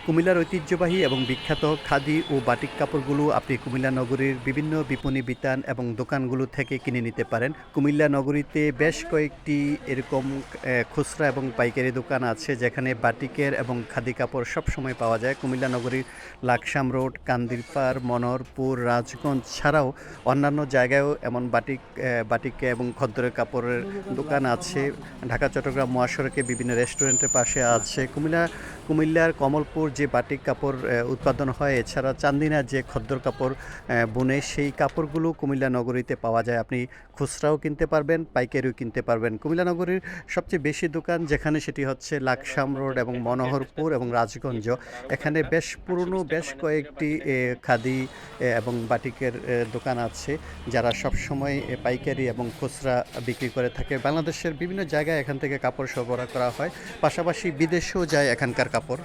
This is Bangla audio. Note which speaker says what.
Speaker 1: কুমিল্লার ঐতিহ্যবাহী এবং বিখ্যাত খাদি ও বাটিক কাপড়গুলো আপনি কুমিল্লা নগরীর বিভিন্ন বিপণী বিতান এবং দোকানগুলো থেকে কিনে নিতে পারেন। কুমিল্লা নগরীতে বেশ কয়েকটি এরকম খুচরা এবং পাইকারি দোকান আছে যেখানে বাটিকের এবং খাদি কাপড় সবসময় পাওয়া যায়। কুমিল্লা নগরীর লাকসাম রোড, কান্দিরপাড়, মনোহরপুর, রাজগঞ্জ ছাড়াও অন্যান্য জায়গায়ও এমন বাটিক এবং খদ্দরের কাপড়ের দোকান আছে। ঢাকা চট্টগ্রাম মহাসড়কে বিভিন্ন রেস্টুরেন্টের পাশে আছে। কুমিল্লার কমলপুর যে বাটিক কাপড় উৎপাদন হয়, এছাড়া চান্দিনা যে খদ্দর কাপড় বুনে, সেই কাপড়গুলো কুমিল্লা নগরীতে পাওয়া যায়। আপনি খুচরাও কিনতে পারবেন, পাইকারিও কিনতে পারবেন। কুমিল্লা নগরীর সবচেয়ে বেশি দোকান যেখানে, সেটি হচ্ছে লাকসাম রোড এবং মনোহরপুর এবং রাজগঞ্জ। এখানে বেশ পুরনো বেশ কয়েকটি খাদি এবং বাটিকের দোকান আছে, যারা সবসময় পাইকারি এবং খুচরা বিক্রি করে থাকে। বাংলাদেশের বিভিন্ন জায়গায় এখান থেকে কাপড় সরবরাহ করা হয়, পাশাপাশি বিদেশেও যায় এখানকার কাপড়।